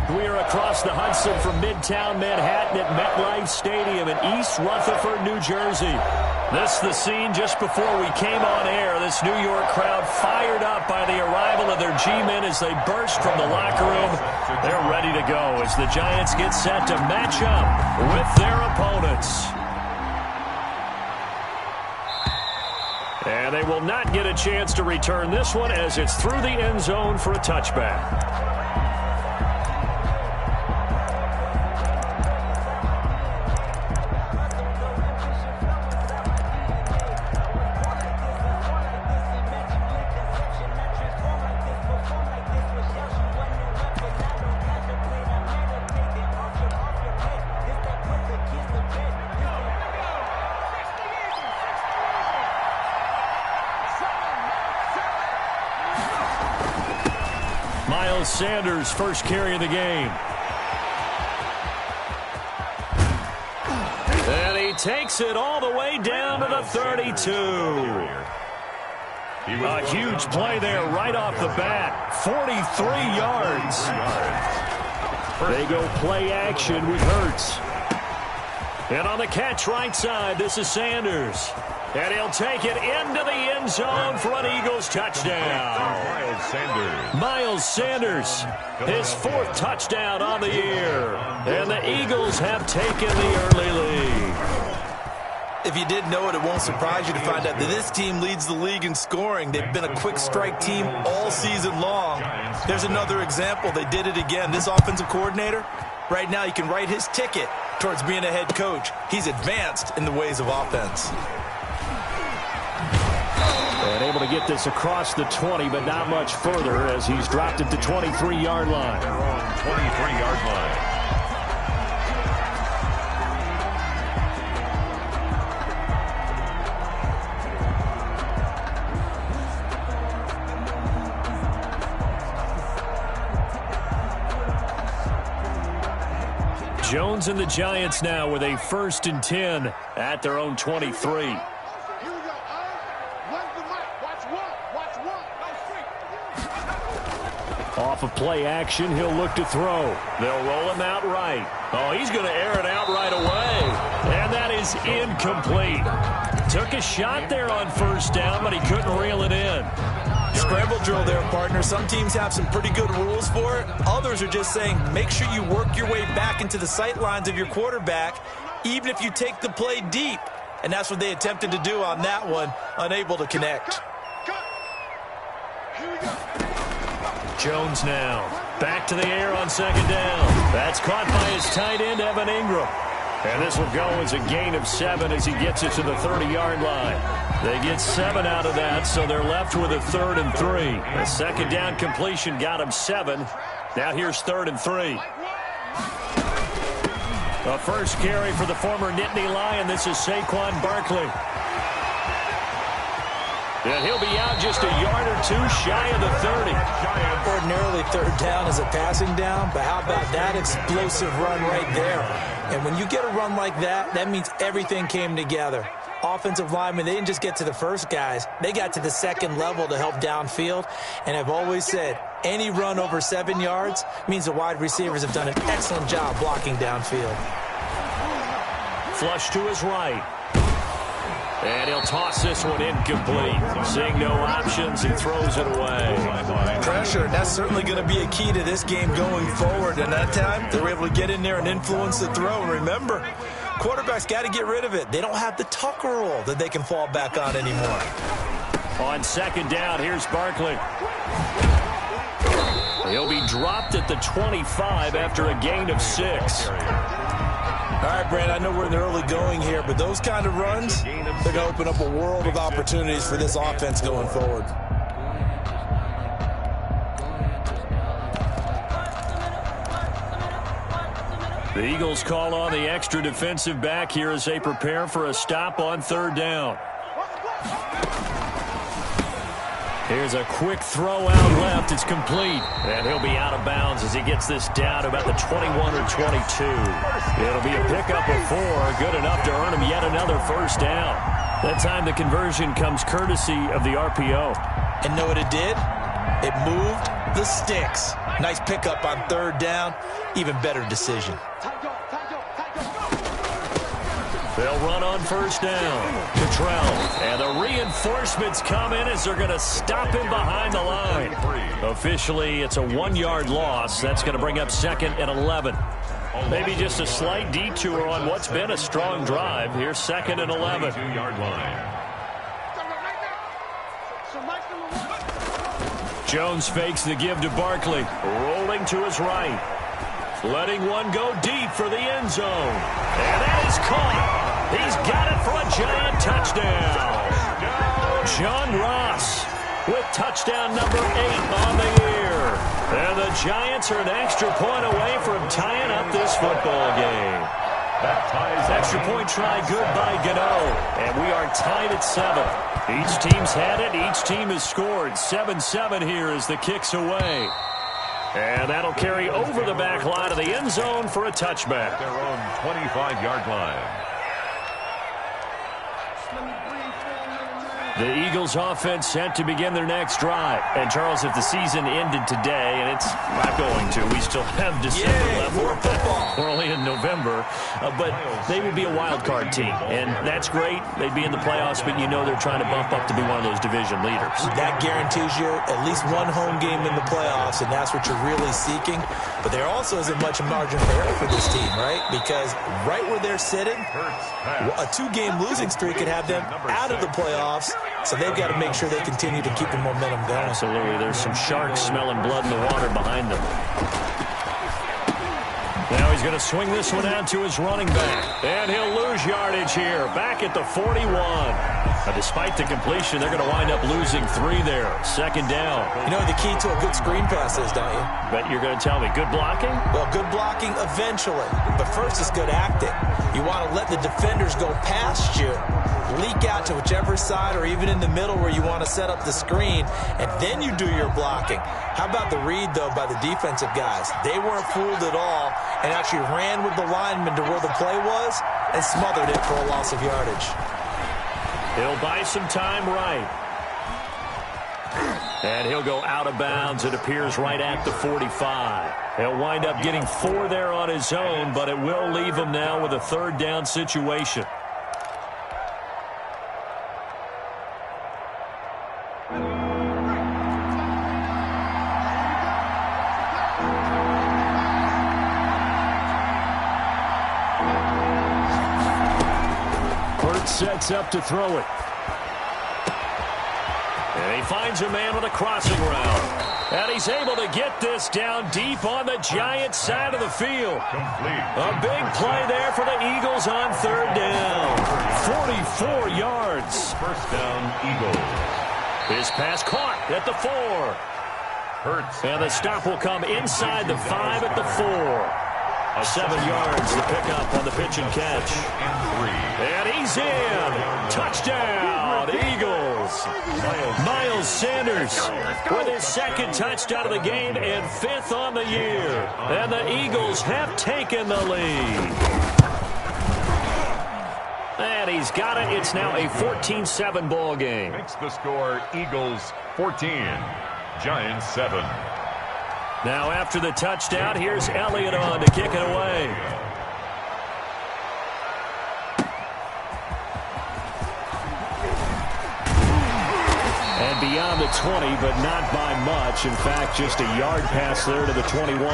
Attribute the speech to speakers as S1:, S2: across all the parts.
S1: We are across the Hudson from Midtown Manhattan at MetLife Stadium in East Rutherford, New Jersey. This is the scene just before we came on air. This New York crowd fired up by the arrival of their G-men as they burst from the locker room. They're ready to go as the Giants get set to match up with their opponents. And they will not get a chance to return this one as it's through the end zone for a touchback. Sanders, first carry of the game. And he takes it all the way down to the 32. A huge play there right off the bat. 43 yards. They go play action with Hurts. And on the catch right side, this is Sanders. And he'll take it into the end zone for an Eagles touchdown. Miles Sanders, his fourth touchdown on the year. And the Eagles have taken the early lead.
S2: If you didn't know it, it won't surprise you to find out that this team leads the league in scoring. They've been a quick strike team all season long. There's another example. They did it again. This offensive coordinator, right now, you can write his ticket towards being a head coach. He's advanced in the ways of offense.
S1: And able to get this across the 20, but not much further as he's dropped at the 23-yard line.
S3: 23-yard line.
S1: Jones and the Giants now with a 1st and 10 at their own 23. Off of play action, he'll look to throw. They'll roll him out right. Oh, he's going to air it out right away. And that is incomplete. Took a shot there on 1st down, but he couldn't reel it in.
S2: Scramble drill there, partner. Some teams have some pretty good rules for it. Others are just saying make sure you work your way back into the sight lines of your quarterback, even if you take the play deep. And that's what they attempted to do on that one, unable to connect.
S3: Here we go.
S1: Jones now back to the air on 2nd down. That's caught by his tight end, Evan Ingram. And this will go as a gain of 7 as he gets it to the 30-yard line. They get 7 out of that, so they're left with a 3rd and 3. The 2nd down completion got him 7. Now here's 3rd and 3. A first carry for the former Nittany Lion. This is Saquon Barkley. And he'll be out just a yard or two shy of the 30.
S2: Ordinarily, 3rd down is a passing down, but how about that explosive run right there? And when you get a run like that, that means everything came together. Offensive linemen, they didn't just get to the first guys. They got to the 2nd level to help downfield. And I've always said, any run over 7 yards means the wide receivers have done an excellent job blocking downfield.
S1: Flush to his right. And he'll toss this one incomplete. Seeing no options, he throws it away.
S2: Pressure, that's certainly going to be a key to this game going forward. And that time, they were able to get in there and influence the throw. And remember, quarterbacks got to get rid of it. They don't have the Tucker rule that they can fall back on anymore.
S1: On 2nd down, here's Barkley. He'll be dropped at the 25 after a gain of 6.
S2: All right, Brand, I know we're in the early going here, but those kind of runs, they're going to open up a world of opportunities for this offense going forward.
S1: The Eagles call on the extra defensive back here as they prepare for a stop on 3rd down. Here's a quick throw out left. It's complete. And he'll be out of bounds as he gets this down to about the 21 or 22. It'll be a pickup of 4. Good enough to earn him yet another 1st down. That time the conversion comes courtesy of the RPO.
S2: And know what it did? It moved the sticks. Nice pickup on third down. Even better decision.
S1: They'll run on first down. Cottrell. And the reinforcements come in as they're going to stop him behind the line. Officially, it's a 1-yard loss. That's going to bring up 2nd and 11. Maybe just a slight detour on what's been a strong drive. Here's 2nd and 11.
S3: 2-yard line.
S1: Jones fakes the give to Barkley. Rolling to his right. Letting one go deep for the end zone. And that is caught. He's got it for a Giant touchdown. John Ross with touchdown number 8 on the year. And the Giants are an extra point away from tying up this football game.
S3: That ties
S1: Extra point try good by Gano. And we are tied at 7. Each team's had it. Each team has scored. 7-7 here as the kick's away. And that'll carry over the back line of the end zone for a touchback.
S3: their own 25-yard line.
S1: The Eagles offense set to begin their next drive. And, Charles, if the season ended today, and it's not going to, we still have December left.
S2: More football.
S1: We're only in November. But they would be a wild card team. And that's great. They'd be in the playoffs, but you know they're trying to bump up to be one of those division leaders.
S2: That guarantees you at least one home game in the playoffs, and that's what you're really seeking. But there also isn't much margin for error for this team, right? Because right where they're sitting, a 2-game losing streak could have them out of the playoffs. So they've got to make sure they continue to keep the momentum going.
S1: Absolutely. There's some sharks smelling blood in the water behind them. Now he's going to swing this one out to his running back. And he'll lose yardage here. Back at the 41. But despite the completion, they're going to wind up losing 3 there. 2nd down.
S2: You know what the key to a good screen pass is, don't you?
S1: Bet you're going to tell me. Good blocking?
S2: Well, good blocking eventually. But first it's good acting. You want to let the defenders go past you, leak out to whichever side or even in the middle where you want to set up the screen, and then you do your blocking. How about the read, though, by the defensive guys? They weren't fooled at all and actually ran with the lineman to where the play was and smothered it for a loss of yardage.
S1: He'll buy some time right. And he'll go out of bounds. It appears right at the 45. He'll wind up getting 4 there on his own, but it will leave him now with a 3rd down situation. Sets up to throw it. And he finds a man with a crossing route. And he's able to get this down deep on the Giants side of the field.
S3: Complete.
S1: A big play there for the Eagles on 3rd down. 44 yards.
S3: First down, Eagles.
S1: His pass caught at the 4.
S3: Hurts.
S1: And the stop will come inside the 5 at the 4. 7 yards to pick up on the pitch and catch. And he's in. Touchdown, Eagles. Miles Sanders with his 2nd touchdown of the game and 5th on the year. And the Eagles have taken the lead. And he's got it. It's now a 14-7 ball game.
S3: Makes the score Eagles 14, Giants 7.
S1: Now after the touchdown, here's Elliott on to kick it away. And beyond the 20, but not by much. In fact, just a yard pass there to the 21.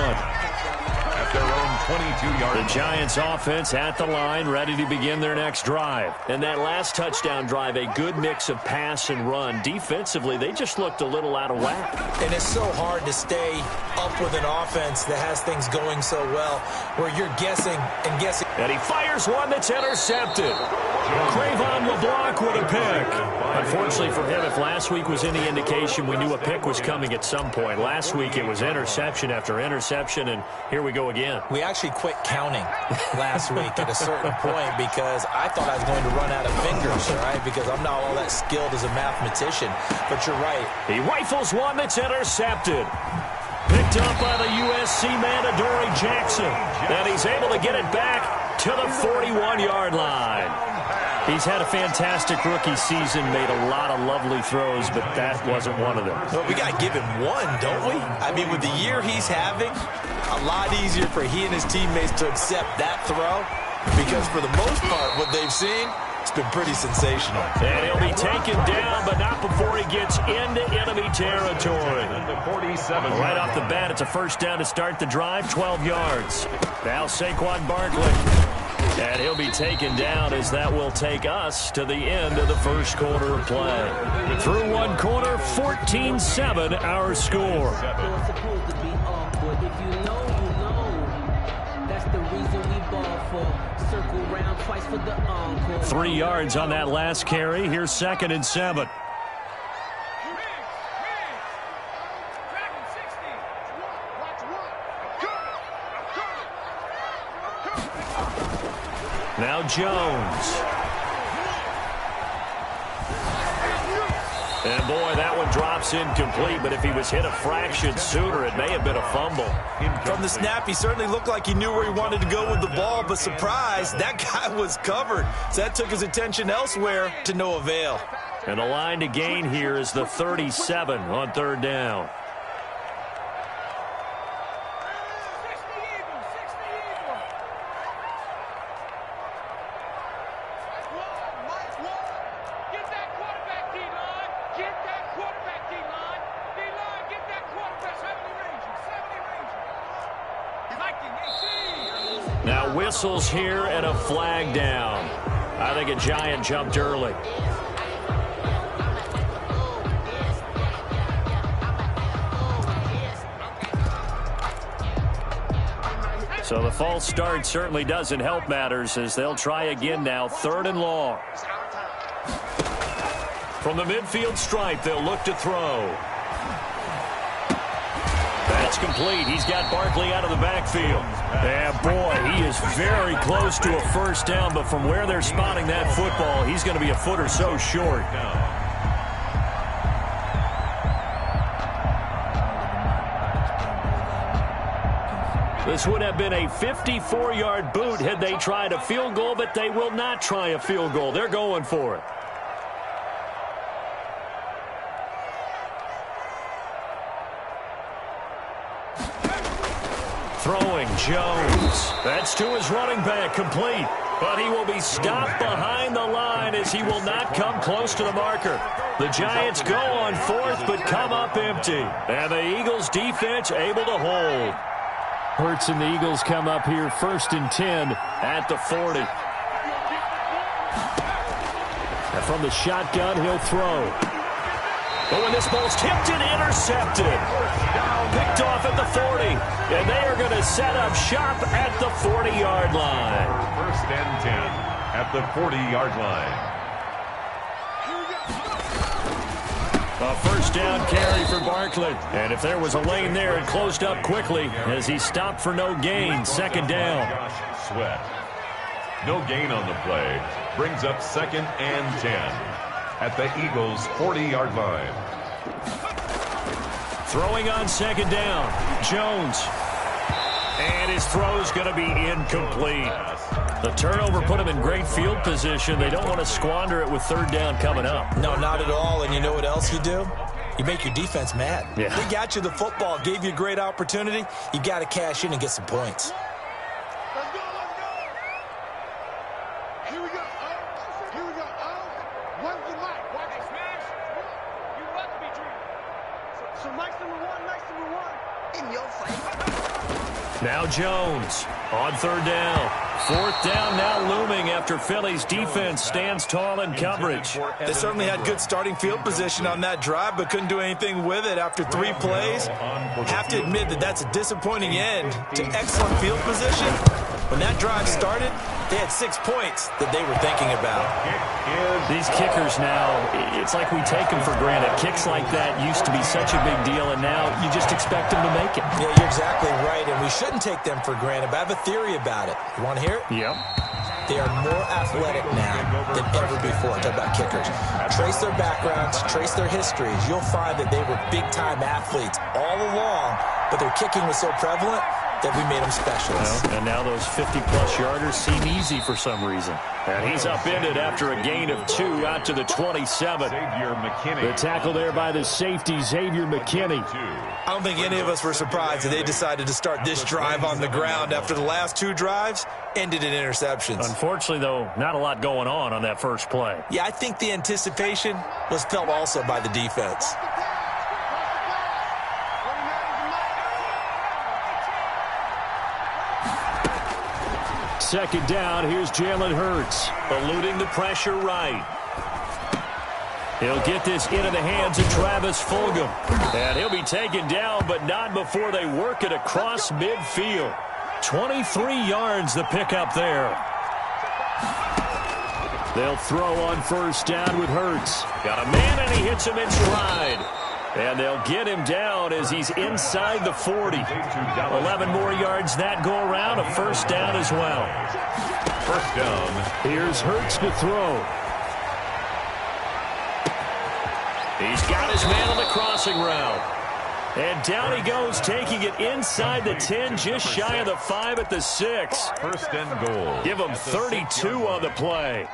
S3: At their own 22-yard line.
S1: The Giants offense at the line, ready to begin their next drive. And that last touchdown drive, a good mix of pass and run. Defensively, they just looked a little out of whack.
S2: And it's so hard to stay up with an offense that has things going so well, where you're guessing and guessing.
S1: And he fires one that's intercepted. Cravon LeBlanc with a pick. Unfortunately for him, if last week was any indication, we knew a pick was coming at some point. Last week it was interception after interception, and here we go again.
S2: We actually quit counting last week at a certain point because I thought I was going to run out of fingers, right? Because I'm not all that skilled as a mathematician. But you're right.
S1: He rifles one that's intercepted. Picked up by the USC man, Adoree Jackson. And he's able to get it back to the 41-yard line. He's had a fantastic rookie season, made a lot of lovely throws, but that wasn't one of them.
S2: Well, we got to give him one, don't we? I mean, with the year he's having, a lot easier for he and his teammates to accept that throw because for the most part, what they've seen, it's been pretty sensational.
S1: And he'll be taken down, but not before he gets into enemy territory. Right off the bat, it's a first down to start the drive, 12 yards. Now Saquon Barkley. And he'll be taken down as that will take us to the end of the first quarter of play. Through one quarter, 14-7 our score.
S4: That's the reason we ball for. Circle round twice for the encore.
S1: 3 yards on that last carry. Here's 2nd and 7. Now Jones. And boy, that one drops incomplete, but if he was hit a fraction sooner, it may have been a fumble.
S2: From the snap, he certainly looked like he knew where he wanted to go with the ball, but surprise, that guy was covered. So that took his attention elsewhere to no avail.
S1: And the line to gain here is the 37 on 3rd down. Now whistles here and a flag down. I think a Giant jumped early. So the false start certainly doesn't help matters as they'll try again now, 3rd and long. From the midfield stripe, they'll look to throw. That's complete. He's got Barkley out of the backfield. And boy, he is very close to a first down, but from where they're spotting that football, he's going to be a foot or so short. This would have been a 54-yard boot had they tried a field goal, but they will not try a field goal. They're going for it. Throwing Jones. That's to his running back, complete. But he will be stopped behind the line as he will not come close to the marker. The Giants go on 4th but come up empty. And the Eagles defense able to hold. Hurts and the Eagles come up here 1st and 10 at the 40. And from the shotgun, he'll throw. But when this ball's tipped and intercepted, picked off at the 40, and they are going to set up shop at the 40-yard line.
S3: 1st and 10 at the 40-yard line.
S1: A first down carry for Barkley. And if there was a lane there, it closed up quickly as he stopped for no gain. 2nd down.
S3: Josh Sweat. No gain on the play. Brings up 2nd and 10 at the Eagles' 40-yard line.
S1: Throwing on 2nd down. Jones. And his throw's going to be incomplete. The turnover put him in great field position. They don't want to squander it with 3rd down coming up.
S2: No, not at all. And you know what else you do? You make your defense mad.
S1: Yeah.
S2: They got you the football, gave you a great opportunity. You got to cash in and get some points.
S5: Let's go, let's go. Here we go. Here we go. Where's the mic? Why they smash? You must be dreaming. So Mike's number one. In your face.
S1: Now Jones on 3rd down. 4th down now looming after Philly's defense stands tall in coverage.
S2: They certainly had good starting field position on that drive, but couldn't do anything with it after 3 plays. Have to admit that that's a disappointing end to excellent field position. When that drive started, they had 6 points that they were thinking about.
S1: These kickers now, it's like we take them for granted. Kicks like that used to be such a big deal, and now you just expect them to make it.
S2: Yeah, you're exactly right, and we shouldn't take them for granted, but I have a theory about it. You want to hear it?
S1: Yep.
S2: They are more athletic now than ever before. Talk about kickers. Trace their backgrounds, trace their histories. You'll find that they were big-time athletes all along, but their kicking was so prevalent, that we made them specialists.
S1: Well, and now those 50-plus yarders seem easy for some reason. And he's upended after a gain of 2 out to the 27. The tackle there by the safety, Xavier McKinney.
S2: I don't think any of us were surprised that they decided to start this drive on the ground after the last 2 drives ended in interceptions.
S1: Unfortunately, though, not a lot going on that first play.
S2: Yeah, I think the anticipation was felt also by the defense.
S1: Second down, here's Jalen Hurts, eluding the pressure right. He'll get this into the hands of Travis Fulgham. And he'll be taken down, but not before they work it across midfield. 23 yards the pickup there. They'll throw on first down with Hurts. Got a man, and he hits him in stride. And they'll get him down as he's inside the 40. 11 more yards that go around, a first down as well.
S3: First down.
S1: Here's Hurts to throw. He's got his man on the crossing route. And down he goes, taking it inside the 10, just shy of the 5 at the 6.
S3: First and goal.
S1: Give him 32 on the play.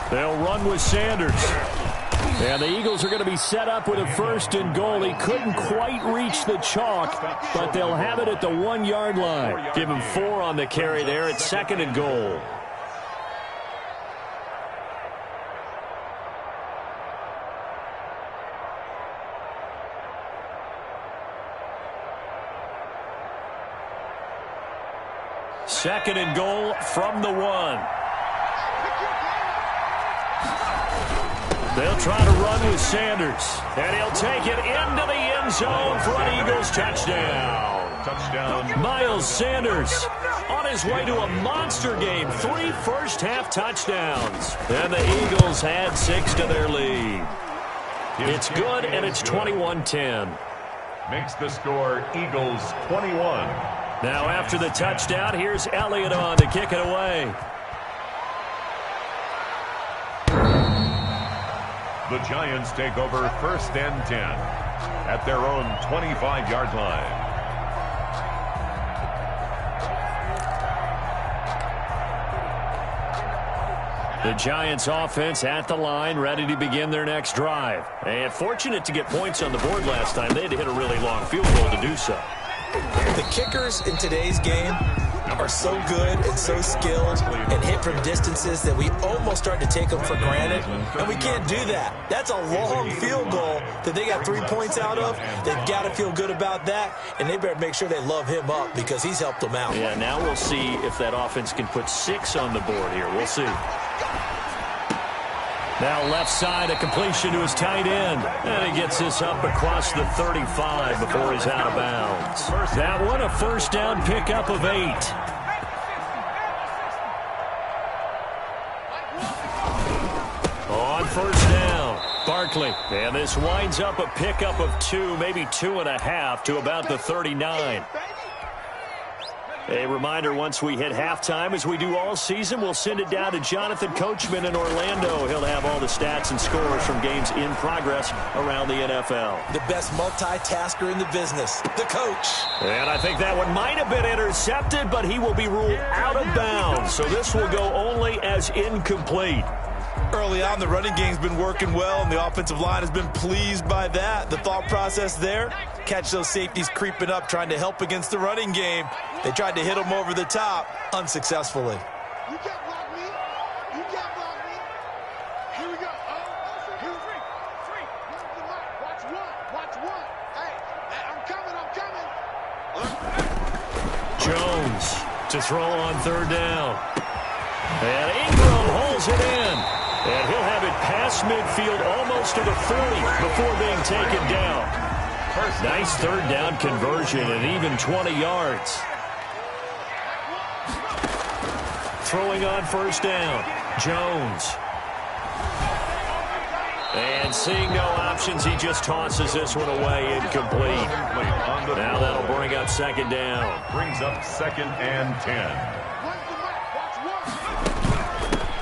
S1: They'll run with Sanders. And the Eagles are going to be set up with a first and goal. He couldn't quite reach the chalk, but they'll have it at the 1-yard line. Give him 4 on the carry there at second and goal. Second and goal from the 1. They'll try to run with Sanders. And he'll take it into the end zone for an Eagles touchdown.
S3: Touchdown.
S1: Miles Sanders on his way to a monster game. 3 first-half touchdowns. And the Eagles add 6 to their lead. It's good, and it's 21-10.
S3: Makes the score Eagles 21.
S1: Now after the touchdown, here's Elliott on to kick it away.
S3: The Giants take over first and 10 at their own 25-yard line.
S1: The Giants offense at the line, ready to begin their next drive. And fortunate to get points on the board last time. They had to hit a really long field goal to do so.
S2: The kickers in today's game are so good and so skilled and hit from distances that we almost start to take them for granted, and we can't do that. That's a long field goal that they got 3 points out of. They've got to feel good about that, and they better make sure they love him up because he's helped them out.
S1: Yeah, now we'll see if that offense can put 6 on the board here. We'll see. Now left side, a completion to his tight end. And he gets this up across the 35 before he's out of bounds. That one, a first down pickup of 8. On first down, Barkley. And this winds up a pickup of 2, maybe 2.5 to about the 39. A reminder, once we hit halftime, as we do all season, we'll send it down to Jonathan Coachman in Orlando. He'll have all the stats and scores from games in progress around the NFL.
S2: The best multitasker in the business, the coach.
S1: And I think that one might have been intercepted, but he will be ruled out of bounds. So this will go only as incomplete.
S2: Early on, the running game's been working well, and the offensive line has been pleased by that. The thought process there, catch those safeties creeping up, trying to help against the running game. They tried to hit them over the top, unsuccessfully.
S5: You can't block me. You can't block me. Here we go. Here we go. Watch one. Watch one. Hey, I'm coming.
S1: Jones to throw on third down. And Ingram holds it in. And he'll have it past midfield almost to the 40 before being taken down. Nice third down conversion and even 20 yards. Throwing on first down, Jones. And seeing no options, he just tosses this one away incomplete. Now that'll bring up second down.
S3: Brings up 2nd and 10.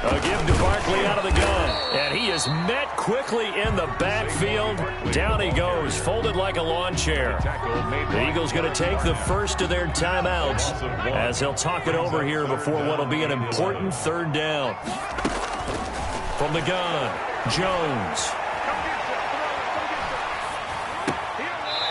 S1: A give to Barkley out of the gun. And he is met quickly in the backfield. Down he goes, folded like a lawn chair. The Eagles going to take the first of their timeouts as they'll talk it over here before what will be an important third down. From the gun, Jones.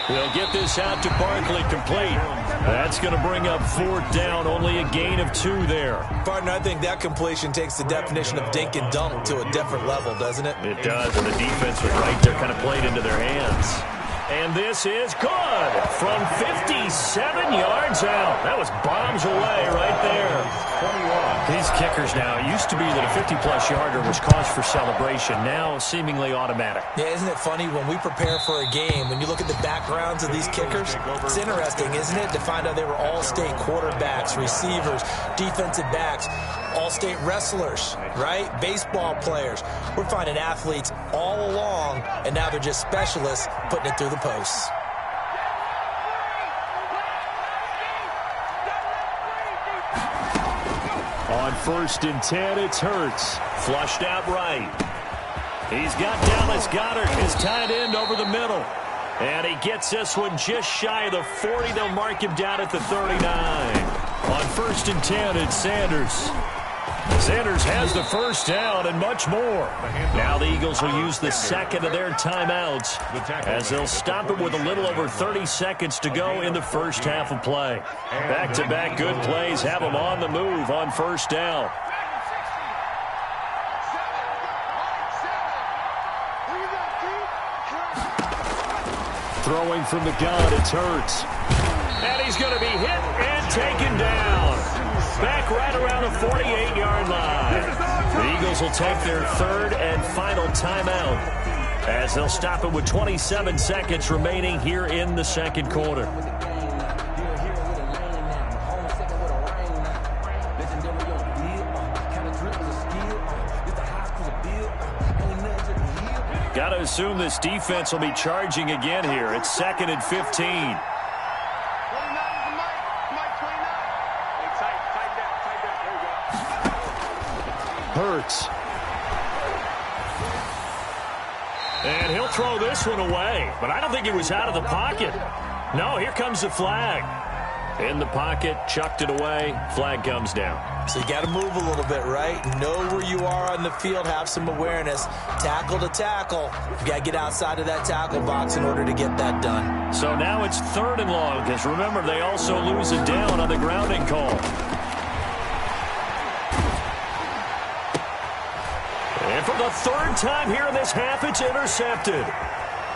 S1: He'll get this out to Barkley complete. That's going to bring up 4th down, only a gain of 2 there.
S2: Partner, I think that completion takes the definition of dink and dunk to a different level, doesn't it?
S1: It does, and the defense was right there, kind of played into their hands. And this is good from 57 yards out. That was bombs away right there. 21. These kickers now, it used to be that a 50-plus yarder was cause for celebration. Now seemingly automatic.
S2: Yeah, isn't it funny when we prepare for a game, when you look at the backgrounds of these kickers, it's interesting, isn't it, to find out they were all-state quarterbacks, receivers, defensive backs, all-state wrestlers, right? Baseball players. We're finding athletes all along, and now they're just specialists putting it through the posts.
S1: On 1st and 10, it's Hurts. Flushed out right. He's got Dallas Goedert, his tight end, over the middle. And he gets this one just shy of the 40. They'll mark him down at the 39. On 1st and 10, it's Sanders. Sanders has the first down and much more. Now the Eagles will use the second of their timeouts as they'll stop it with a little over 30 seconds to go in the first half of play. Back-to-back good plays have them on the move on 1st down. Throwing from the gun, it's Hurts. And he's going to be hit and taken down. Back right around the 48-yard line. The Eagles will take their 3rd and final timeout as they'll stop it with 27 seconds remaining here in the 2nd quarter. Got to assume this defense will be charging again here. It's 2nd and 15. Hurts. And he'll throw this one away, but I don't think he was out of the pocket. No, here comes the flag. In the pocket, chucked it away, flag comes down.
S2: So you got to move a little bit, right? Know where you are on the field, have some awareness. Tackle to tackle. You got to get outside of that tackle box in order to get that done.
S1: So now it's 3rd and long, because remember, they also lose it down on the grounding call. And for the 3rd time here in this half, it's intercepted.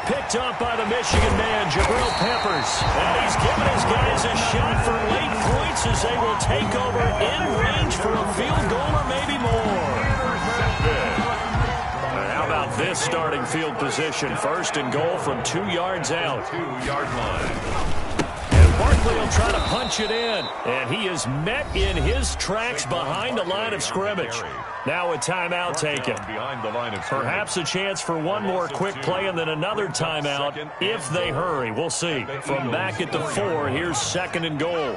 S1: Picked up by the Michigan man, Jabril Peppers. And he's given his guys a shot for late points as they will take over in range for a field goal or maybe more. And how about this starting field position? 1st and goal from 2 yards out.
S3: 2-yard line.
S1: Barkley will try to punch it in, and he is met in his tracks behind the line of scrimmage. Now a timeout taken. Perhaps a chance for one more quick play and then another timeout if they hurry. We'll see. From back at the 4, here's 2nd and goal.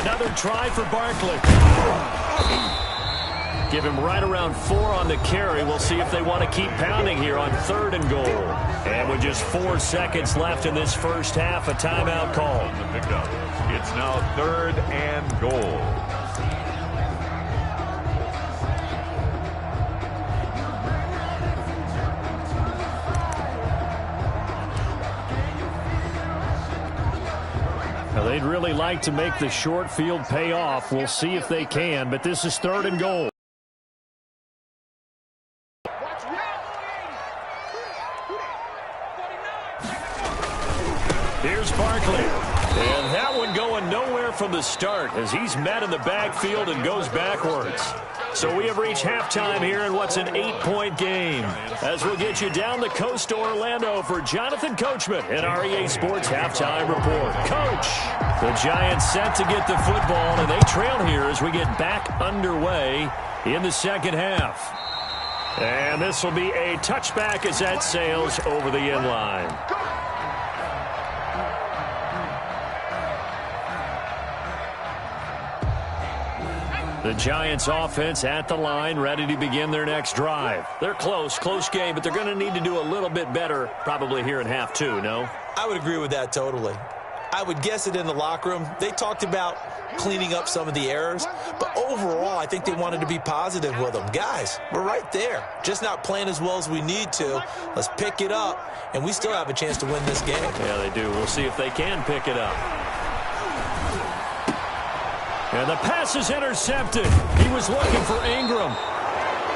S1: Another try for Barkley. Give him right around 4 on the carry. We'll see if they want to keep pounding here on 3rd and goal. And with just 4 seconds left in this first half, a timeout call.
S3: It's now 3rd and goal.
S1: Now, they'd really like to make the short field pay off. We'll see if they can, but this is 3rd and goal. Here's Barkley. And that one going nowhere from the start as he's met in the backfield and goes backwards. So we have reached halftime here in what's an 8-point game. As we'll get you down the coast to Orlando for Jonathan Coachman in our EA Sports Halftime Report. Coach. The Giants set to get the football, and they trail here as we get back underway in the second half. And this will be a touchback as that sails over the end line. The Giants offense at the line, ready to begin their next drive. They're close game, but they're going to need to do a little bit better probably here in half two, no?
S2: I would agree with that totally. I would guess it in the locker room. They talked about cleaning up some of the errors, but overall, I think they wanted to be positive with them. Guys, we're right there. Just not playing as well as we need to. Let's pick it up, and we still have a chance to win this game.
S1: Yeah, they do. We'll see if they can pick it up. And the pass is intercepted. He was looking for Ingram.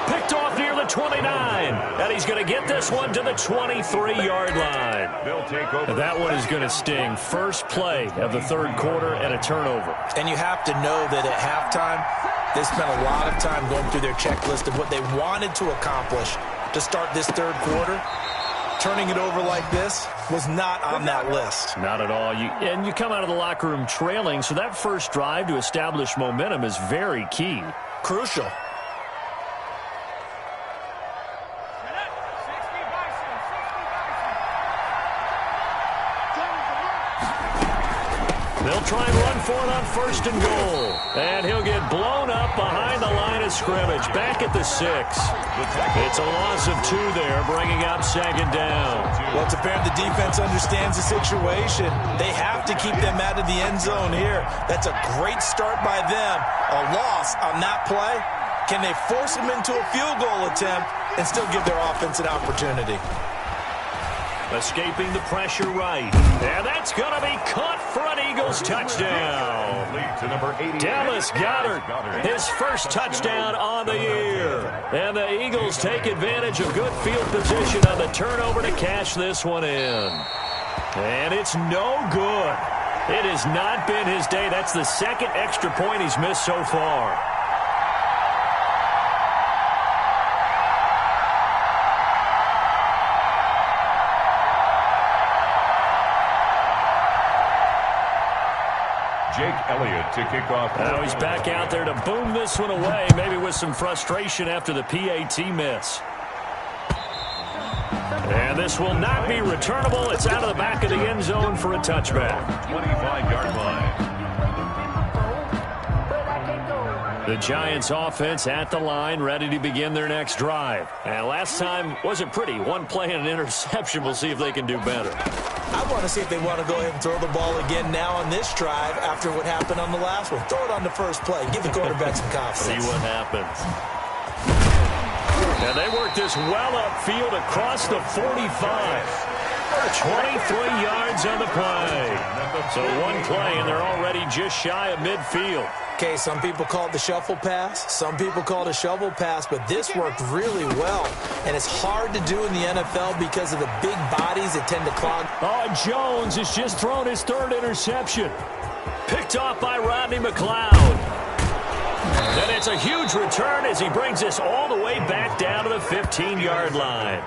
S1: Picked off near the 29. And he's going to get this one to the 23-yard line.
S3: They'll take over.
S1: That one is going to sting. First play of the third quarter and a turnover.
S2: And you have to know that at halftime, they spent a lot of time going through their checklist of what they wanted to accomplish to start this third quarter. Turning it over like this was not on that list.
S1: Not at all. And you come out of the locker room trailing, so that first drive to establish momentum is very key.
S2: Crucial.
S1: They'll try and run for it on first and goal. And he'll get blown up behind the line of scrimmage. Back at the 6. It's a loss of 2 there, bringing up second down.
S2: Well, it's apparent the defense understands the situation. They have to keep them out of the end zone here. That's a great start by them. A loss on that play. Can they force them into a field goal attempt and still give their offense an opportunity?
S1: Escaping the pressure right. And that's going to be caught for an Eagles touchdown. Dallas Goedert, his first touchdown on the year. And the Eagles take advantage of good field position on the turnover to cash this one in. And it's no good. It has not been his day. That's the second extra point he's missed so far.
S3: Jake Elliott to kick off.
S1: Now he's back out there to boom this one away, maybe with some frustration after the PAT miss. And this will not be returnable. It's out of the back of the end zone for a touchback.
S3: 25-yard line.
S1: The Giants offense at the line, ready to begin their next drive. And last time wasn't pretty. One play and an interception. We'll see if they can do better.
S2: I want to see if they want to go ahead and throw the ball again now on this drive after what happened on the last one. Throw it on the first play. Give the quarterback some confidence.
S1: See what happens. And they work this well upfield across the 45. 23 yards on the play. So one play, and they're already just shy of midfield.
S2: Okay, some people call it the shuffle pass. Some people call it a shovel pass, but this worked really well. And it's hard to do in the NFL because of the big bodies that tend to clog.
S1: Oh, Jones has just thrown his third interception. Picked off by Rodney McLeod. And it's a huge return as he brings this all the way back down to the 15-yard line.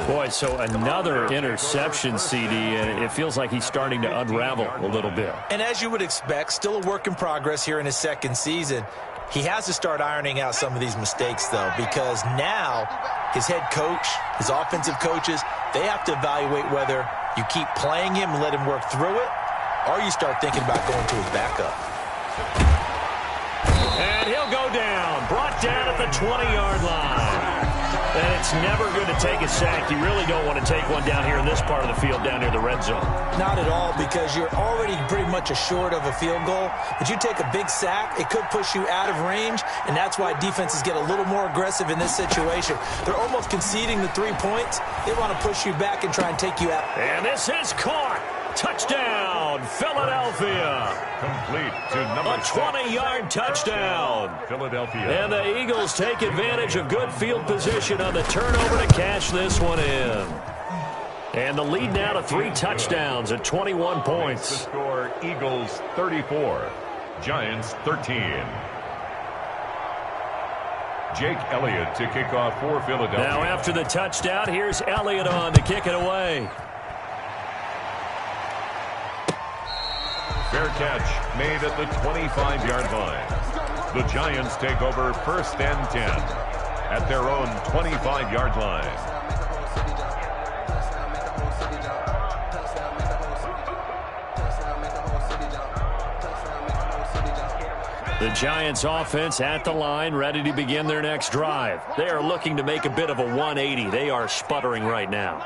S1: Boy, so another interception, CD, and it feels like he's starting to unravel a little bit.
S2: And as you would expect, still a work in progress here in his second season. He has to start ironing out some of these mistakes, though, because now his head coach, his offensive coaches, they have to evaluate whether you keep playing him and let him work through it, or you start thinking about going to his backup.
S1: And he'll go down, brought down at the 20-yard line. And it's never good to take a sack. You really don't want to take one down here in this part of the field, down near the red zone.
S2: Not at all, because you're already pretty much assured of a field goal. But you take a big sack, it could push you out of range, and that's why defenses get a little more aggressive in this situation. They're almost conceding the 3 points. They want to push you back and try and take you out.
S1: And this is caught. Touchdown, Philadelphia.
S3: Complete to number 6.
S1: A 20-yard touchdown.
S3: Philadelphia.
S1: And the Eagles take advantage of good field position on the turnover to cash this one in. And the lead now to 3 touchdowns at 21 points.
S3: The score, Eagles 34, Giants 13. Jake Elliott to kick off for Philadelphia.
S1: Now after the touchdown, here's Elliott on to kick it away.
S3: Fair catch made at the 25-yard line. The Giants take over 1st and 10 at their own 25-yard line.
S1: The Giants offense at the line, ready to begin their next drive. They are looking to make a bit of a 180. They are sputtering right now.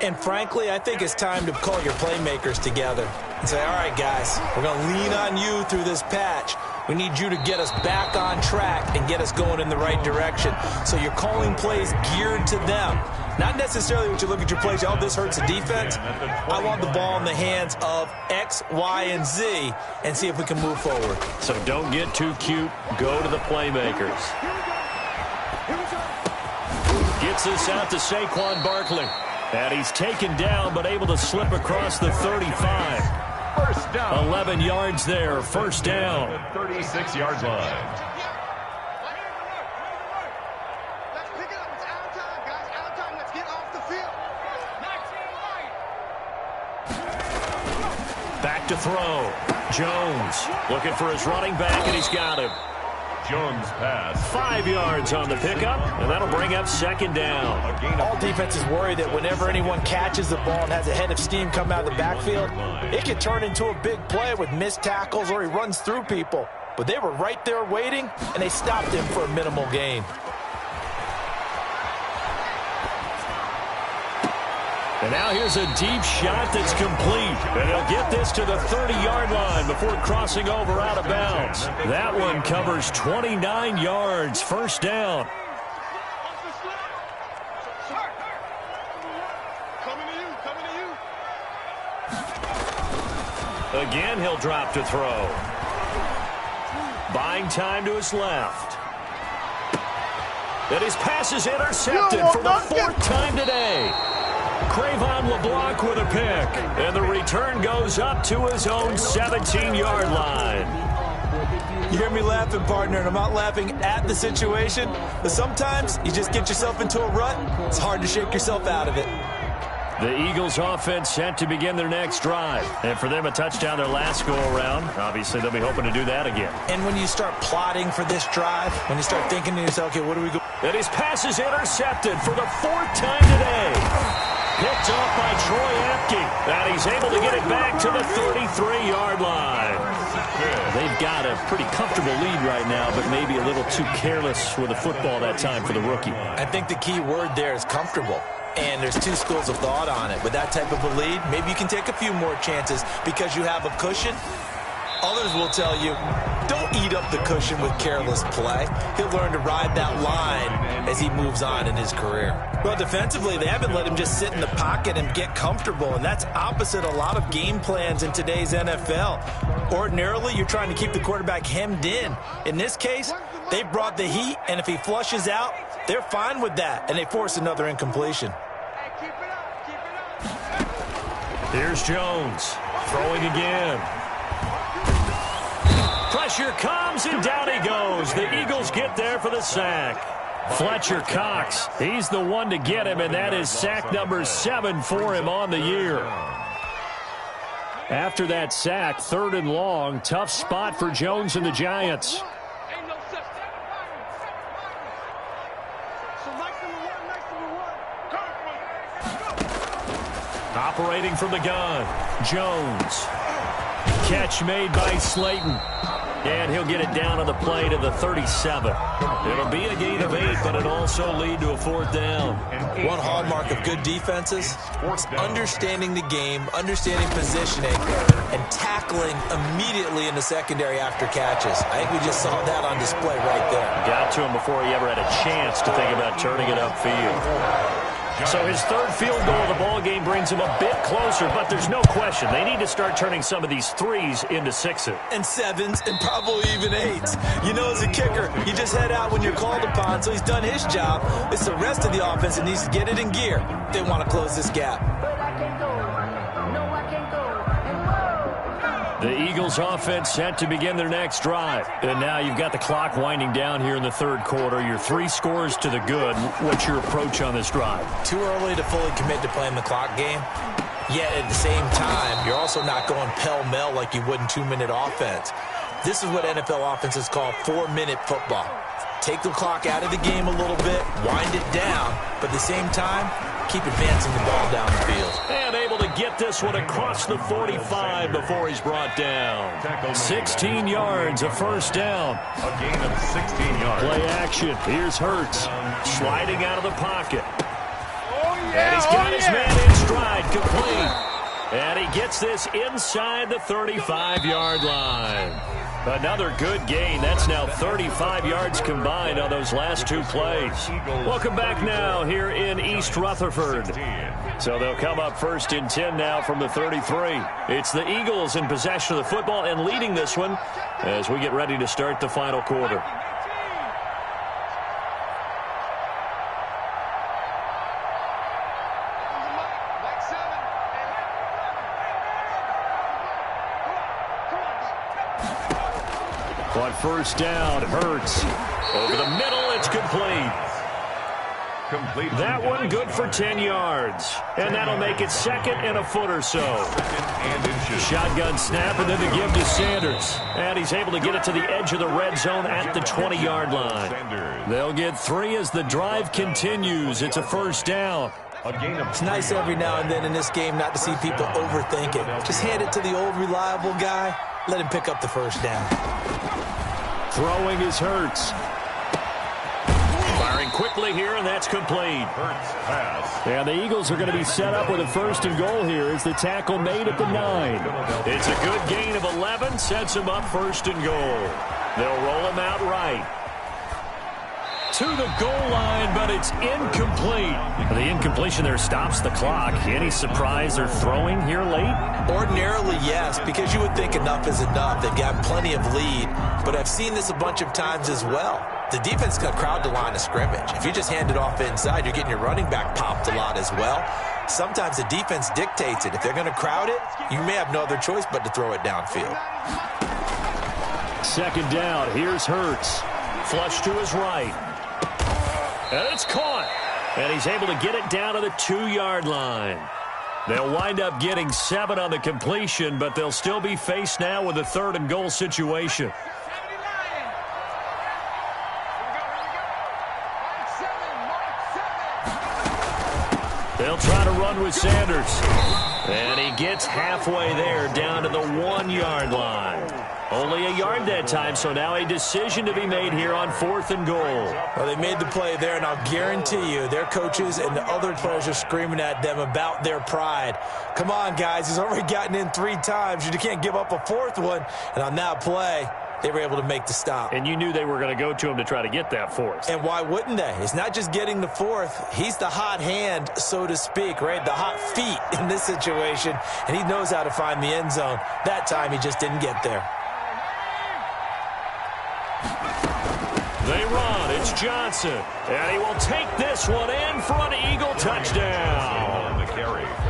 S2: And frankly, I think it's time to call your playmakers together and say, all right, guys, we're going to lean on you through this patch. We need you to get us back on track and get us going in the right direction. So you're calling plays geared to them. Not necessarily when you look at your plays, oh, this hurts the defense. I want the ball in the hands of X, Y, and Z and see if we can move forward.
S1: So don't get too cute. Go to the playmakers. Gets this out to Saquon Barkley. And he's taken down but able to slip across the 35.
S3: First down.
S1: 11 yards there. First down.
S3: 36-yard line.
S1: Back to throw. Jones looking for his running back, and he's got him.
S3: Jones pass.
S1: 5 yards on the pickup, and that'll bring up 2nd down.
S2: All defenses worry that whenever anyone catches the ball and has a head of steam come out of the backfield, it can turn into a big play with missed tackles or he runs through people. But they were right there waiting, and they stopped him for a minimal gain.
S1: And now here's a deep shot that's complete. And he'll get this to the 30-yard line before crossing over out of bounds. That one covers 29 yards. First down. Again, he'll drop to throw. Buying time to his left. And his pass is intercepted for the 4th time today. Crayvon LeBlanc with a pick, and the return goes up to his own 17-yard line.
S2: You hear me laughing, partner, and I'm not laughing at the situation, but sometimes you just get yourself into a rut. It's hard to shake yourself out of it.
S1: The Eagles offense set to begin their next drive. And for them, a touchdown their last go-around. Obviously, they'll be hoping to do that again.
S2: And when you start plotting for this drive, when you start thinking to yourself, okay, what do we go?
S1: And his pass is intercepted for the 4th time today. Picked off by Troy Apke. And he's able to get it back to the 33-yard line. They've got a pretty comfortable lead right now, but maybe a little too careless with the football that time for the rookie.
S2: I think the key word there is comfortable. And there's two schools of thought on it. With that type of a lead, maybe you can take a few more chances because you have a cushion. Others will tell you, don't eat up the cushion with careless play. He'll learn to ride that line as he moves on in his career. Well, defensively, they haven't let him just sit in the pocket and get comfortable, and that's opposite a lot of game plans in today's NFL. Ordinarily, you're trying to keep the quarterback hemmed in. In this case, they brought the heat, and if he flushes out, they're fine with that, and they force another incompletion.
S1: Here's Jones throwing again. Pressure comes, and down he goes. The Eagles get there for the sack. Fletcher Cox, he's the one to get him, and that is sack number 7 for him on the year. After that sack, 3rd and long, tough spot for Jones and the Giants. Operating from the gun, Jones. Catch made by Slayton. And he'll get it down on the play to the 37. It'll be a gain of 8, but it'll also lead to a 4th down.
S2: One hallmark of good defenses is understanding the game, understanding positioning, and tackling immediately in the secondary after catches. I think we just saw that on display right there.
S1: Got to him before he ever had a chance to think about turning it upfield. So his 3rd field goal of the ball game brings him a bit closer, but there's no question they need to start turning some of these 3s into 6s.
S2: And 7s, and probably even 8s. You know, as a kicker, you just head out when you're called upon, so he's done his job. It's the rest of the offense that needs to get it in gear. They want to close this gap.
S1: The Eagles offense set to begin their next drive. And now you've got the clock winding down here in the 3rd quarter. Your 3 scores to the good. What's your approach on this drive?
S2: Too early to fully commit to playing the clock game. Yet at the same time, you're also not going pell-mell like you would in 2-minute offense. This is what NFL offenses call 4-minute football. Take the clock out of the game a little bit, wind it down, but at the same time, keep advancing the ball down the field.
S1: And able to get this one across the 45 before he's brought down. 16 yards, a first down.
S3: A gain of 16 yards.
S1: Play action. Here's Hurts sliding out of the pocket. And he's got his man in stride, complete. And he gets this inside the 35-yard line. Another good gain. That's now 35 yards combined on those last two plays. Welcome back now here in East Rutherford. So they'll come up first and 10 now from the 33. It's the Eagles in possession of the football and leading this one as we get ready to start the final quarter. On first down, Hurts. Over the middle, it's complete. That one good for 10 yards. And that'll make it second and a foot or so. Shotgun snap and then the give to Sanders. And he's able to get it to the edge of the red zone at the 20-yard line. They'll get 3 as the drive continues. It's a first down.
S2: It's nice every now and then in this game not to see people overthink it. Just hand it to the old reliable guy. Let him pick up the first down.
S1: Throwing is Hurts. Firing quickly here, and that's complete.
S3: Hurts pass.
S1: And the Eagles are going to be set up with a first and goal here as the tackle made at the 9. It's a good gain of 11, sets him up first and goal. They'll roll him out right. To the goal line, but it's incomplete. The incompletion there stops the clock. Any surprise they're throwing here late?
S2: Ordinarily, yes, because you would think enough is enough. They've got plenty of lead, but I've seen this a bunch of times as well. The defense can crowd the line of scrimmage. If you just hand it off inside, you're getting your running back popped a lot as well. Sometimes the defense dictates it. If they're going to crowd it, you may have no other choice but to throw it downfield.
S1: Second down, here's Hurts. Flush to his right. And it's caught. And he's able to get it down to the 2-yard line. They'll wind up getting 7 on the completion, but they'll still be faced now with a third and goal situation. They'll try to run with Sanders. And he gets halfway there down to the 1-yard line. Only a yard that time, so now a decision to be made here on 4th and goal.
S2: Well, they made the play there, and I'll guarantee you their coaches and the other players are screaming at them about their pride. Come on, guys. He's already gotten in 3 times. You can't give up a 4th one. And on that play, they were able to make the stop.
S1: And you knew they were going to go to him to try to get that 4th.
S2: And why wouldn't they? It's not just getting the 4th. He's the hot hand, so to speak, right? The hot feet in this situation. And he knows how to find the end zone. That time, he just didn't get there.
S1: They run. It's Johnson. And he will take this one in for an Eagle touchdown.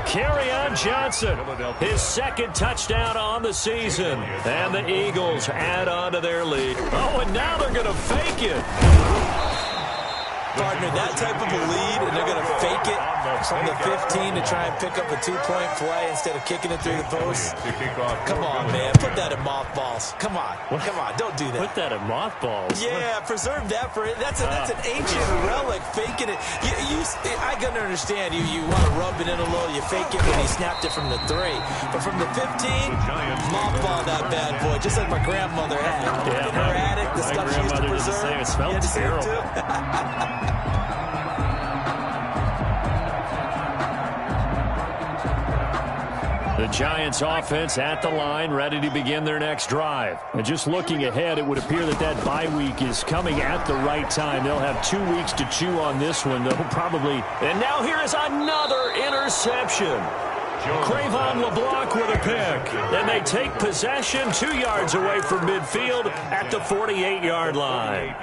S1: Carry on Johnson. His second touchdown on the season. And the Eagles add on to their lead. Oh, and now they're going to fake it.
S2: Partner, that type of a lead, and they're going to fake it from the 15 to try and pick up a 2-point play instead of kicking it through the post. Come on, man. Put that in mothballs. Come on. Come on. Don't do that.
S1: Put that in mothballs?
S2: Yeah, preserve that for it. That's an ancient relic, faking it. I can understand you want to rub it in a little. You fake it when he snapped it from the 3. But from the 15, mothball that bad boy, just like my grandmother had.
S1: Yeah,
S2: in her attic, the stuff she used to preserve.
S1: It smelled terrible. The Giants offense at the line, ready to begin their next drive. And just looking ahead, it would appear that bye week is coming at the right time. They'll have 2 weeks to chew on this one. They'll probably... And now here is another interception. Crayvon LeBlanc with a pick. And they take possession 2 yards away from midfield at the 48-yard line.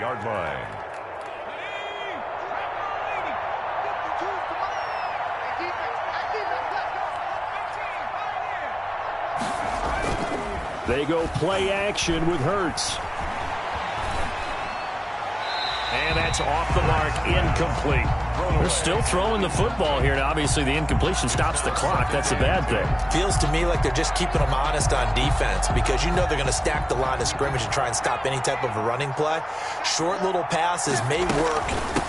S1: They go play action with Hurts. And that's off the mark, incomplete. They're still throwing the football here. Now, obviously, the incompletion stops the clock. That's a bad thing.
S2: Feels to me like they're just keeping them honest on defense because you know they're going to stack the line of scrimmage and try and stop any type of a running play. Short little passes may work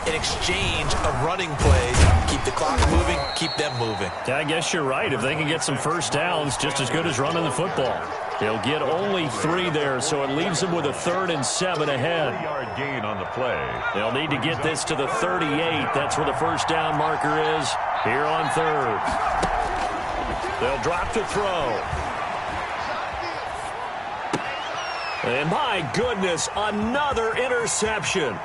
S2: in exchange of running plays. Keep the clock moving, keep them moving.
S1: Yeah, I guess you're right. If they can get some first downs, just as good as running the football. They'll get only 3 there, so it leaves them with a 3rd and 7 ahead.
S3: 3-yard gain on the play.
S1: They'll need to get this to the 38. That's where the first down marker is here on 3rd. They'll drop to throw. And my goodness, another interception.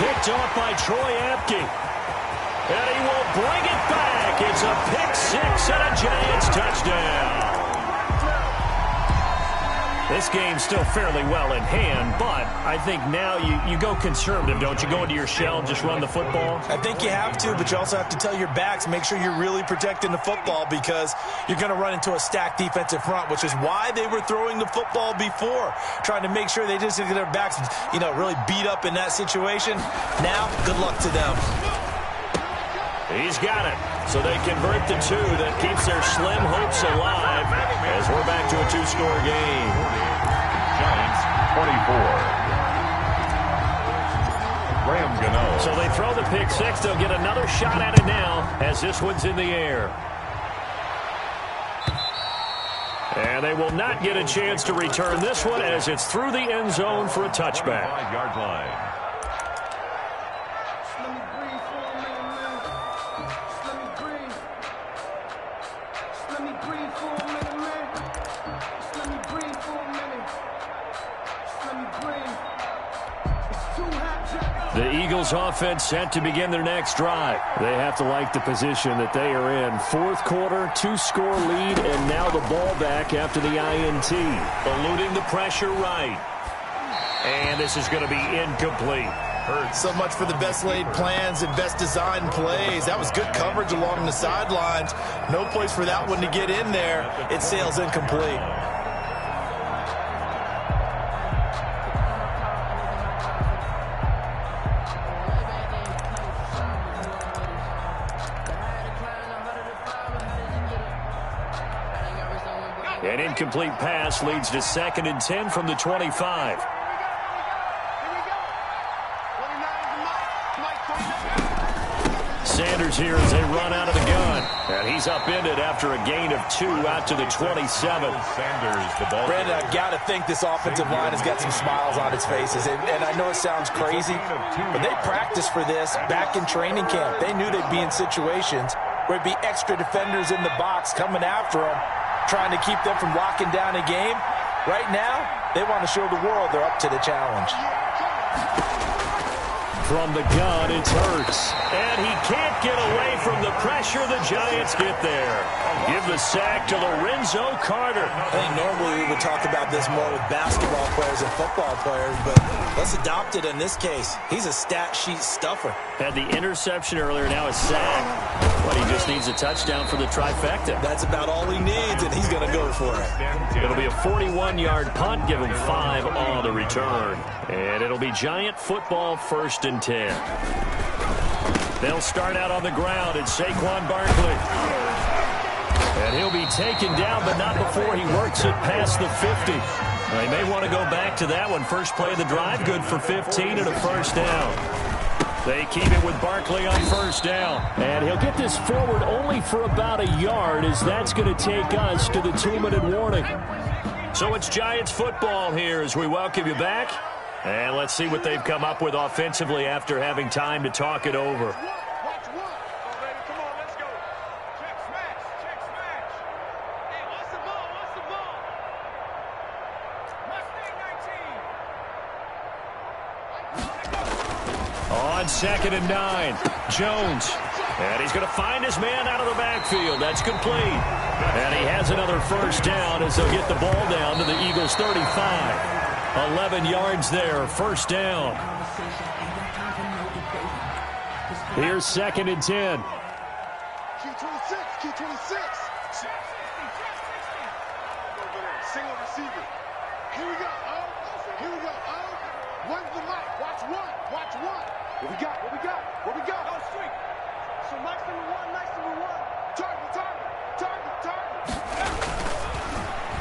S1: Picked off by Troy Apke. And he will bring it back. It's a pick 6 and a Giants touchdown. This game's still fairly well in hand, but I think now you go conservative, don't you? Go into your shell and just run the football?
S2: I think you have to, but you also have to tell your backs, make sure you're really protecting the football because you're going to run into a stacked defensive front, which is why they were throwing the football before, trying to make sure they just get their backs, really beat up in that situation. Now, good luck to them.
S1: He's got it. So they convert the 2. That keeps their slim hopes alive as we're back to a 2-score game.
S3: Giants 24. Graham Gano.
S1: So they throw the pick 6. They'll get another shot at it now as this one's in the air. And they will not get a chance to return this one as it's through the end zone for a touchback.
S3: 5-yard line.
S1: The Eagles offense set to begin their next drive. They have to like the position that they are in. 4th quarter, 2-score lead, and now the ball back after the INT. Eluding the pressure right. And this is going to be incomplete.
S2: So much for the best laid plans and best designed plays. That was good coverage along the sidelines. No place for that one to get in there. It sails incomplete.
S1: An incomplete pass leads to 2nd and 10 from the 25. Sanders here as they run out of the gun. And he's upended after a gain of 2 out to the 27.
S3: Sanders, the ball.
S2: Brandon, I've got to think this offensive line has got some smiles on its faces. And I know it sounds crazy, but they practiced for this back in training camp. They knew they'd be in situations where it'd be extra defenders in the box coming after them, trying to keep them from locking down a game. Right now, they want to show the world they're up to the challenge.
S1: From the gun, it's Hurts. And he can't get away from the pressure. The Giants get there. Give the sack to Lorenzo Carter.
S2: I think normally we would talk about this more with basketball players and football players, but let's adopt it in this case. He's a stat sheet stuffer.
S1: Had the interception earlier, now a sack. But he just needs a touchdown for the trifecta.
S2: That's about all he needs, and he's going to go for it.
S1: It'll be a 41-yard punt, give him 5 on the return. And it'll be Giant football 1st and 10. They'll start out on the ground. It's Saquon Barkley. And he'll be taken down, but not before he works it past the 50. They may want to go back to that one. First play of the drive, good for 15 and a first down. They keep it with Barkley on first down. And he'll get this forward only for about a yard, as that's going to take us to the 2-minute warning. So it's Giants football here as we welcome you back. And let's see what they've come up with offensively after having time to talk it over. On 2nd and 9, Jones. And he's going to find his man out of the backfield. That's complete. And he has another first down as they'll get the ball down to the Eagles' 35. 11 yards there, first down. Here's 2nd and 10.
S5: Q26, Q26. Single receiver. Here we go. Here we go. When's the mic? Watch one. Watch one. What we got? What we got? What we got? Oh, street. So Mike's number one. Mike's number one. Target, target, target, target.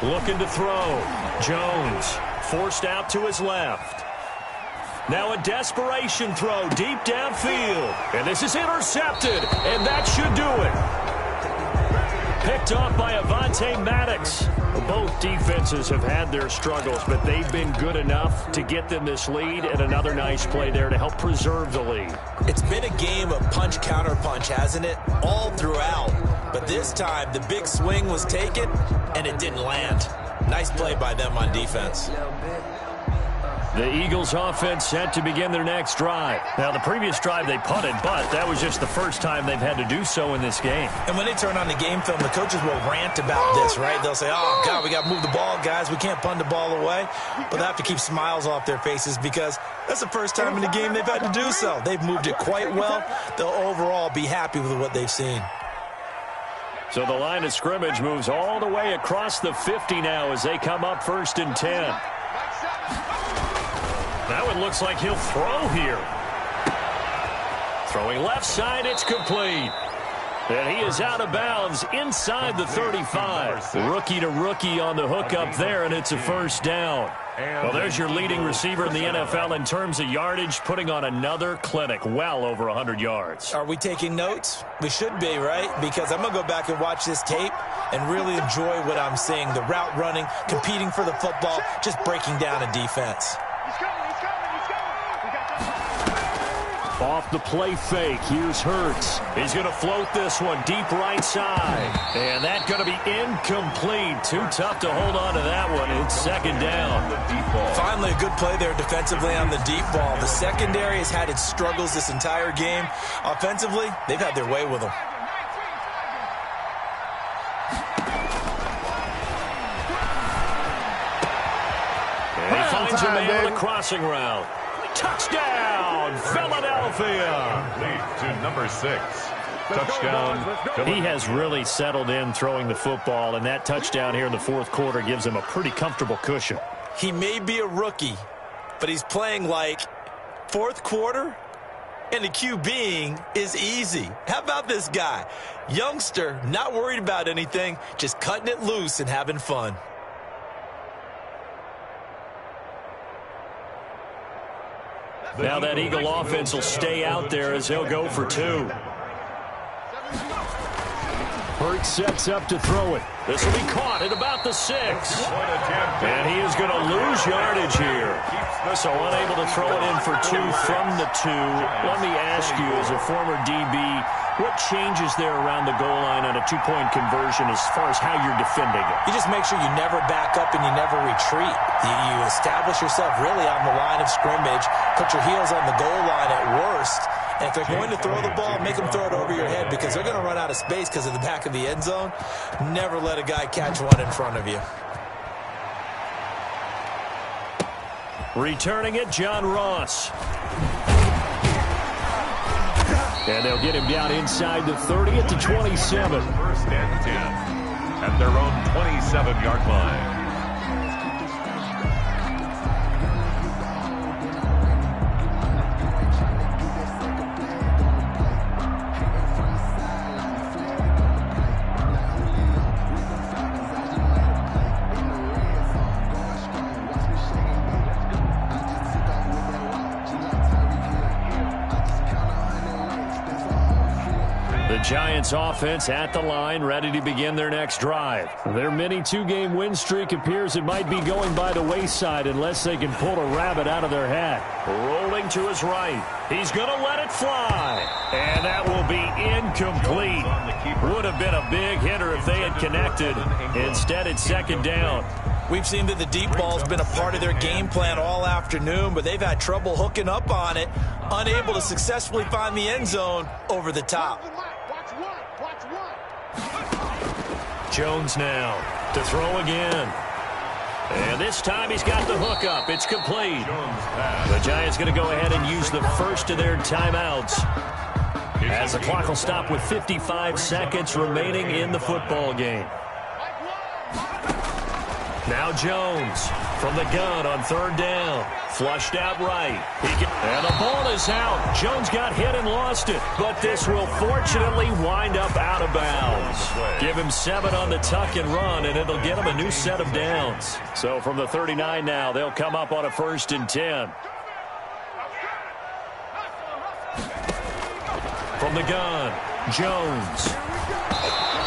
S1: Looking to throw. Jones forced out to his left. Now a desperation throw deep downfield. And this is intercepted. And that should do it. Picked off by Avonte Maddox. Both defenses have had their struggles, but they've been good enough to get them this lead, and another nice play there to help preserve the lead.
S2: It's been a game of punch-counter-punch, hasn't it? All throughout. But this time, the big swing was taken, and it didn't land. Nice play by them on defense.
S1: The Eagles offense set to begin their next drive. Now, the previous drive they punted, but that was just the first time they've had to do so in this game.
S2: And when they turn on the game film, the coaches will rant about this, right? They'll say, oh, God, we got to move the ball, guys. We can't punt the ball away. But they have to keep smiles off their faces because that's the first time in the game they've had to do so. They've moved it quite well. They'll overall be happy with what they've seen.
S1: So the line of scrimmage moves all the way across the 50 now as they come up 1st and 10. Now it looks like he'll throw here. Throwing left side, it's complete. And he is out of bounds inside the 35. Rookie to rookie on the hook up there, and it's a first down. Well, there's your leading receiver in the NFL in terms of yardage, putting on another clinic, well over 100 yards.
S2: Are we taking notes? We should be, right? Because I'm going to go back and watch this tape and really enjoy what I'm seeing. The route running, competing for the football, just breaking down a defense.
S1: Off the play fake, here's Hurts. He's going to float this one deep right side. And that's going to be incomplete. Too tough to hold on to that one. It's 2nd down.
S2: Finally, a good play there defensively on the deep ball. The secondary has had its struggles this entire game. Offensively, they've had their way with them.
S1: And he finds a man on the crossing route. Touchdown, Philadelphia.
S3: Lead to number 6. Touchdown.
S1: He has really settled in throwing the football, and that touchdown here in the 4th quarter gives him a pretty comfortable cushion.
S2: He may be a rookie, but he's playing like 4th quarter, and the QBing is easy. How about this guy? Youngster, not worried about anything, just cutting it loose and having fun.
S1: Now that Eagle offense will stay out there as they'll go for 2. Hurts sets up to throw it. This will be caught at about the 6. And he is going to lose yardage here. So unable to throw it in for 2 from the 2. Let me ask you, as a former DB, what changes there around the goal line on a 2-point conversion as far as how you're defending it?
S2: You just make sure you never back up and you never retreat. You establish yourself really on the line of scrimmage, put your heels on the goal line at worst. And if they're going to throw the ball, make them throw it over your head because they're going to run out of space because of the back of the end zone. Never let a guy catch one in front of you.
S1: Returning it, John Ross. And they'll get him down inside the 30 at the 27.
S3: 1st and 10 at their own 27-yard line.
S1: Giants offense at the line, ready to begin their next drive. Their mini 2-game win streak appears it might be going by the wayside unless they can pull a rabbit out of their hat. Rolling to his right. He's going to let it fly. And that will be incomplete. Would have been a big hitter if they had connected. Instead, it's 2nd down.
S2: We've seen that the deep ball has been a part of their game plan all afternoon, but they've had trouble hooking up on it, unable to successfully find the end zone over the top.
S1: Jones now to throw again. And this time he's got the hook up. It's complete. The Giants going to go ahead and use the first of their timeouts as the clock will stop with 55 seconds remaining in the football game. Now Jones from the gun on third down. Flushed out right. And the ball is out. Jones got hit and lost it. But this will fortunately wind up out of bounds. Give him 7 on the tuck and run, and it'll get him a new set of downs. So from the 39 now, they'll come up on a 1st and 10. From the gun, Jones.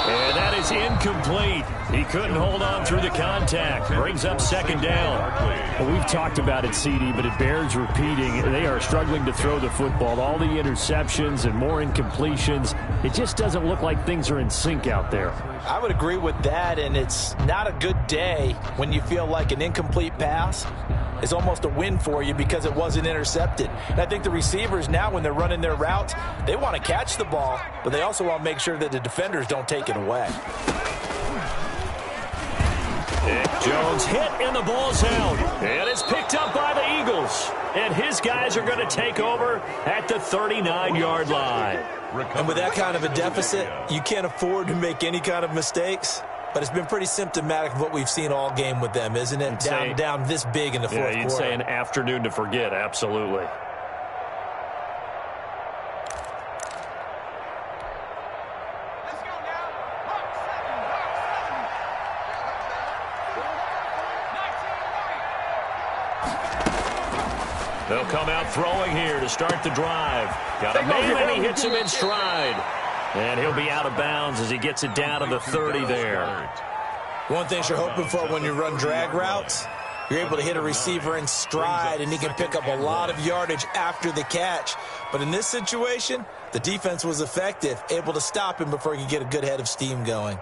S1: And that is incomplete. He couldn't hold on through the contact. Brings up 2nd down.
S6: Well, we've talked about it, CD, but it bears repeating. They are struggling to throw the football. All the interceptions and more incompletions. It just doesn't look like things are in sync out there.
S2: I would agree with that, and it's not a good day when you feel like an incomplete pass is almost a win for you because it wasn't intercepted. And I think the receivers now, when they're running their routes, they want to catch the ball, but they also want to make sure that the defenders don't take it away.
S1: Jones hit and the ball's out. And it's picked up by the Eagles. And his guys are going to take over at the 39-yard line.
S2: And with that kind of a deficit, you can't afford to make any kind of mistakes. But it's been pretty symptomatic of what we've seen all game with them, isn't it? Down this big in the fourth quarter.
S1: You'd say an afternoon to forget, absolutely. They'll come out throwing here to start the drive. Got a man, and he hits him in stride. And he'll be out of bounds as he gets it down to the 30 there.
S2: One thing you're hoping for when you run drag routes, you're able to hit a receiver in stride, and he can pick up a lot of yardage after the catch. But in this situation, the defense was effective, able to stop him before he could get a good head of steam going.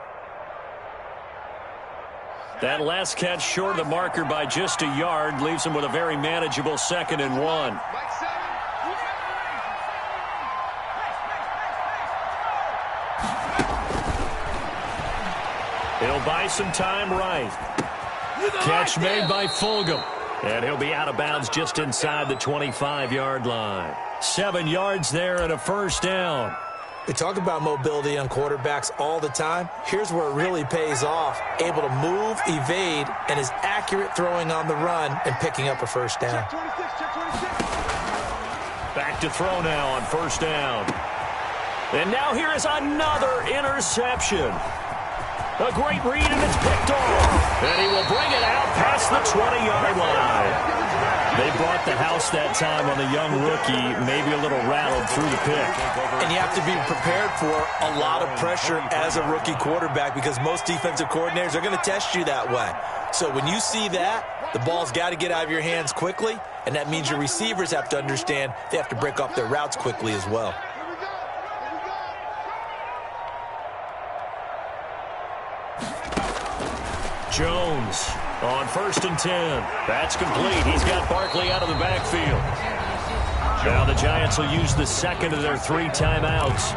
S1: That last catch short of the marker by just a yard leaves him with a very manageable 2nd and 1. He'll buy some time right. Catch made by Fulgham. And he'll be out of bounds just inside the 25-yard line. 7 yards there and a 1st down.
S2: We talk about mobility on quarterbacks all the time. Here's where it really pays off. Able to move, evade, and is accurate throwing on the run and picking up a 1st down.
S1: Back to throw now on 1st down. And now here is another interception. A great read, and it's picked off. And he will bring it out past the 20-yard line. They brought the house that time on the young rookie, maybe a little rattled through the pick.
S2: And you have to be prepared for a lot of pressure as a rookie quarterback because most defensive coordinators are going to test you that way. So when you see that, the ball's got to get out of your hands quickly, and that means your receivers have to understand they have to break off their routes quickly as well.
S1: Jones on 1st and 10. That's complete. He's got Barkley out of the backfield. Now the Giants will use the 2nd of their 3 timeouts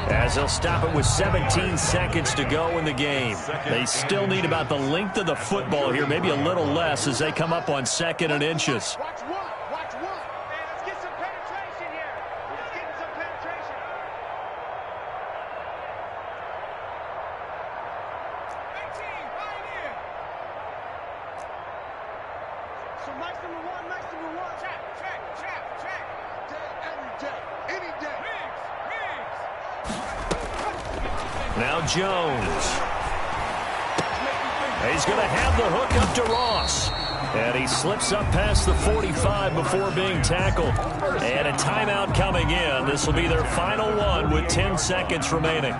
S1: as they'll stop it with 17 seconds to go in the game. They still need about the length of the football here, maybe a little less as they come up on 2nd and inches.
S5: Watch one. Let's get some penetration here. Let's get some penetration. So Mike's number one. Check. Every day, any day.
S1: Now Jones. He's going to have the hook up to Ross. And he slips up past the 45 before being tackled. And a timeout coming in. This will be their final one with 10 seconds remaining.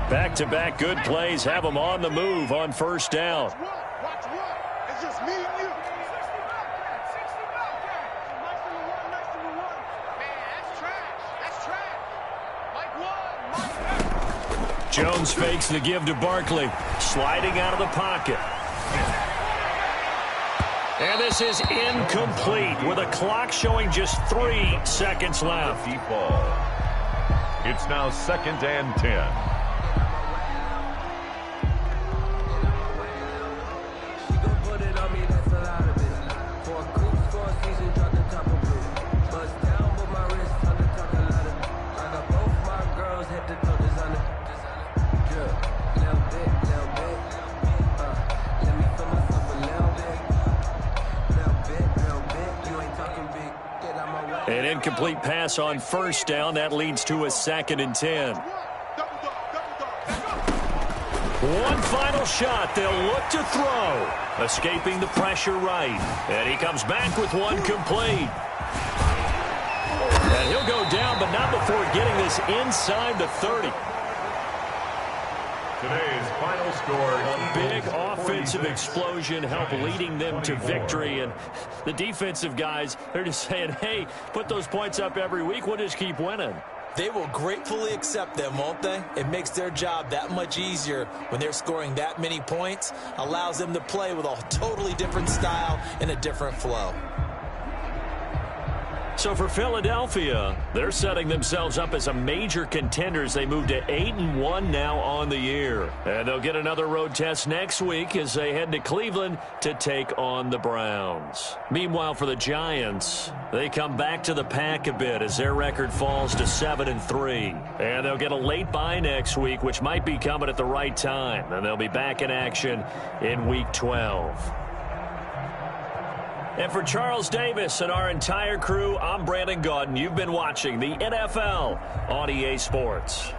S1: Back-to-back good plays have them on the move on 1st down.
S5: Watch one. It's just me and you. Mike's number one. Man, that's trash. Mike one.
S1: Jones fakes the give to Barkley. Sliding out of the pocket. And this is incomplete with a clock showing just 3 seconds left.
S3: Deep ball. It's now 2nd and 10.
S1: An incomplete pass on first down. That leads to a 2nd and 10. One final shot. They'll look to throw. Escaping the pressure right. And he comes back with one complete. And he'll go down, but not before getting this inside the 30.
S3: Today's final score.
S1: A big offensive explosion helped leading them to victory. And the defensive guys, they're just saying, hey, put those points up every week. We'll just keep winning.
S2: They will gratefully accept them, won't they? It makes their job that much easier when they're scoring that many points. Allows them to play with a totally different style and a different flow.
S1: So for Philadelphia, they're setting themselves up as a major contender as they move to 8-1 now on the year. And they'll get another road test next week as they head to Cleveland to take on the Browns. Meanwhile, for the Giants, they come back to the pack a bit as their record falls to 7-3. And they'll get a late bye next week, which might be coming at the right time. And they'll be back in action in Week 12. And for Charles Davis and our entire crew, I'm Brandon Gaudin. You've been watching the NFL on EA Sports.